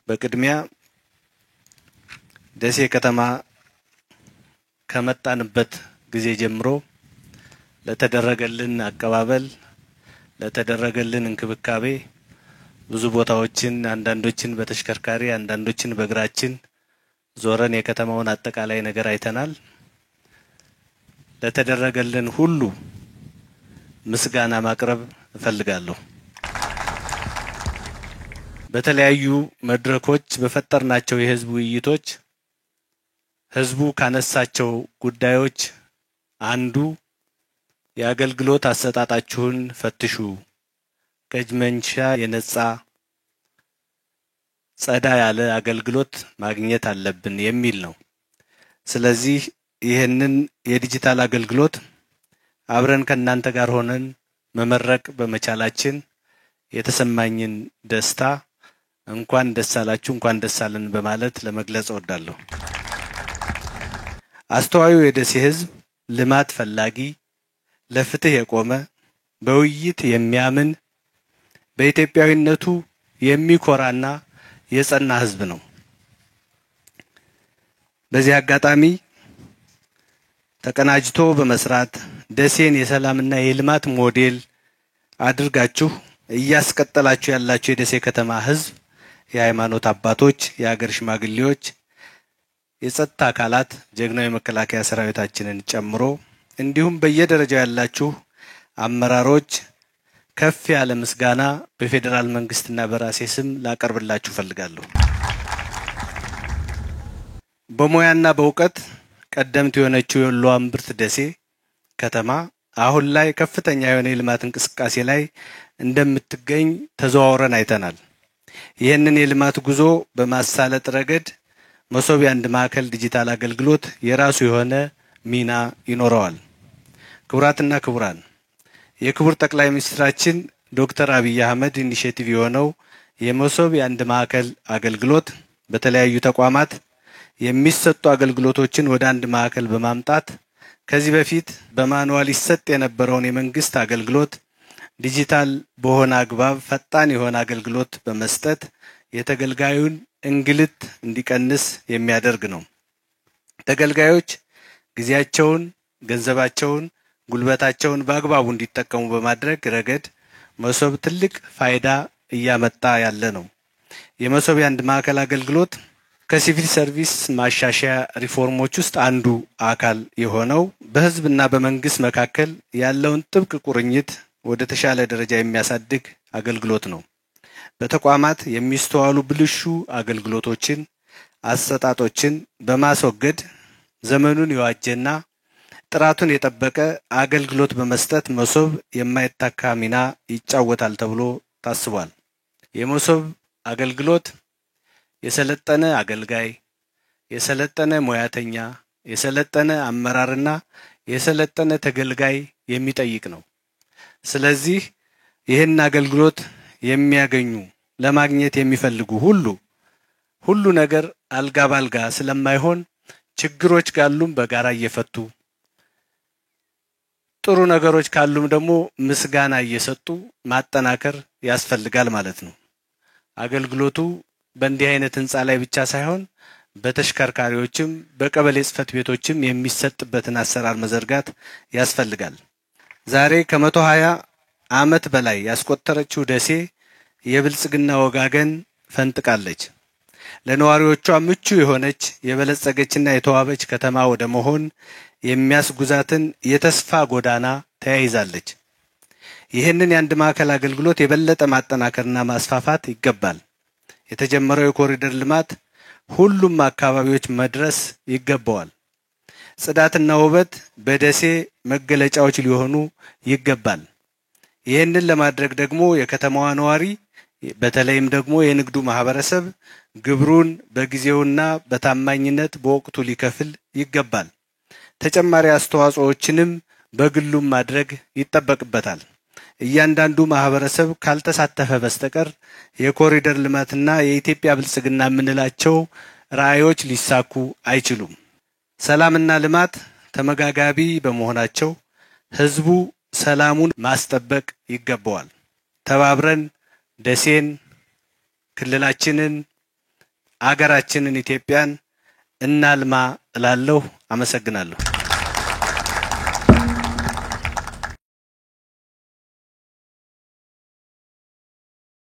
በቅድሚያ ደሴ ከተማ ከመጣንበት ጊዜ ጀምሮ ለተደረገልን አቀባበል ለተደረገልን እንክብካቤ ብዙ ቦታዎችን አንዳንዶችን በተሽከርካሪ አንዳንዶችን በእግራችን ዞረን የከተማውን አጠቃላይ ነገር አይተናል። ለተደረገልን ሁሉ ምስጋና ማቅረብ እፈልጋለሁ። በተለያዩ መድረኮች በፈጠርናቸው የህዝብ ውይይቶች ህዝቡ ካነሳቸው ጉዳዮች አንዱ የአገልግሎት አሰጣጣችሁን ፈትሹ፣ ከጅመንሻ የነጻ ጸዳ ያለ አገልግሎት ማግኘት አለብን የሚል ነው። ስለዚህ ይሄንን የዲጂታል አገልግሎት አብረን ከናንተ ጋር ሆነን መመረቅ በመቻላችን የተሰማኝን ደስታ እንኳን ደስ አላችሁ እንኳን ደስ አለን በማለት ለመግለጽ እወዳለሁ። አስተዋዩ የደሴ ህዝብ ልማት ፈላጊ፣ ለፍትህ የቆመ፣ በውይይት የሚያምን፣ በኢትዮጵያዊነቱ የሚኮራና የጸና ህዝብ ነው። በዚህ አጋጣሚ ተቀናጅቶ በመስራት ደሴን የሰላምና የልማት ሞዴል አድርጋችሁ እያስቀጠላችሁ ያላችሁ የደሴ ከተማ ህዝብ፣ የሃይማኖት አባቶች፣ የሀገር ሽማግሌዎች፣ የጸጥታ አካላት፣ ጀግናው የመከላከያ ሰራዊታችንን ጨምሮ እንዲሁም በየደረጃው ያላችሁ አመራሮች ከፍ ያለ ምስጋና በፌደራል መንግስትና በራሴ ስም ላቀርብላችሁ ፈልጋለሁ። በሙያና በእውቀት ቀደምት የሆነችው የወሎ እምብርት ደሴ ከተማ አሁን ላይ ከፍተኛ የሆነ የልማት እንቅስቃሴ ላይ እንደምትገኝ ተዘዋውረን አይተናል። ይህንን የልማት ጉዞ በማሳለጥ ረገድ መሶብ የአንድ ማዕከል ዲጂታል አገልግሎት የራሱ የሆነ ሚና ይኖረዋል። ክቡራትና ክቡራን፣ የክቡር ጠቅላይ ሚኒስትራችን ዶክተር አብይ አህመድ ኢኒሼቲቭ የሆነው የመሶብ የአንድ ማዕከል አገልግሎት በተለያዩ ተቋማት የሚሰጡ አገልግሎቶችን ወደ አንድ ማዕከል በማምጣት ከዚህ በፊት በማኑዋል ይሰጥ የነበረውን የመንግስት አገልግሎት ዲጂታል በሆነ አግባብ ፈጣን የሆነ አገልግሎት በመስጠት የተገልጋዩን እንግልት እንዲቀንስ የሚያደርግ ነው። ተገልጋዮች ጊዜያቸውን፣ ገንዘባቸውን፣ ጉልበታቸውን በአግባቡ እንዲጠቀሙ በማድረግ ረገድ መሶብ ትልቅ ፋይዳ እያመጣ ያለ ነው። የመሶብ የአንድ ማዕከል አገልግሎት ከሲቪል ሰርቪስ ማሻሻያ ሪፎርሞች ውስጥ አንዱ አካል የሆነው በህዝብና በመንግስት መካከል ያለውን ጥብቅ ቁርኝት ወደ ተሻለ ደረጃ የሚያሳድግ አገልግሎት ነው። በተቋማት የሚስተዋሉ ብልሹ አገልግሎቶችን፣ አሰጣጦችን በማስወገድ ዘመኑን የዋጀና ጥራቱን የጠበቀ አገልግሎት በመስጠት መሶብ የማይተካ ሚና ይጫወታል ተብሎ ታስቧል። የመሶብ አገልግሎት የሰለጠነ አገልጋይ፣ የሰለጠነ ሙያተኛ፣ የሰለጠነ አመራርና የሰለጠነ ተገልጋይ የሚጠይቅ ነው። ስለዚህ ይህን አገልግሎት የሚያገኙ ለማግኘት የሚፈልጉ ሁሉ ነገር አልጋ ባልጋ ስለማይሆን ችግሮች ካሉም በጋራ እየፈቱ ጥሩ ነገሮች ካሉም ደግሞ ምስጋና እየሰጡ ማጠናከር ያስፈልጋል ማለት ነው። አገልግሎቱ በእንዲህ አይነት ህንጻ ላይ ብቻ ሳይሆን በተሽከርካሪዎችም በቀበሌ ጽሕፈት ቤቶችም የሚሰጥበትን አሰራር መዘርጋት ያስፈልጋል። ዛሬ ከ120 ዓመት በላይ ያስቆጠረችው ደሴ የብልጽግና ወጋገን ፈንጥቃለች። ለነዋሪዎቿ ምቹ የሆነች የበለጸገችና የተዋበች ከተማ ወደ መሆን የሚያስጉዛትን የተስፋ ጎዳና ተያይዛለች። ይህንን የአንድ ማዕከል አገልግሎት የበለጠ ማጠናከርና ማስፋፋት ይገባል። የተጀመረው የኮሪደር ልማት ሁሉም አካባቢዎች መድረስ ይገባዋል። ጽዳትና ውበት በደሴ መገለጫዎች ሊሆኑ ይገባል። ይህንን ለማድረግ ደግሞ የከተማዋ ነዋሪ በተለይም ደግሞ የንግዱ ማህበረሰብ ግብሩን በጊዜውና በታማኝነት በወቅቱ ሊከፍል ይገባል። ተጨማሪ አስተዋጽኦዎችንም በግሉም ማድረግ ይጠበቅበታል። እያንዳንዱ ማህበረሰብ ካልተሳተፈ በስተቀር የኮሪደር ልማትና የኢትዮጵያ ብልጽግና የምንላቸው ራዕዮች ሊሳኩ አይችሉም። ሰላምና ልማት ተመጋጋቢ በመሆናቸው ህዝቡ ሰላሙን ማስጠበቅ ይገባዋል። ተባብረን ደሴን፣ ክልላችንን፣ አገራችንን ኢትዮጵያን እናልማ እላለሁ። አመሰግናለሁ።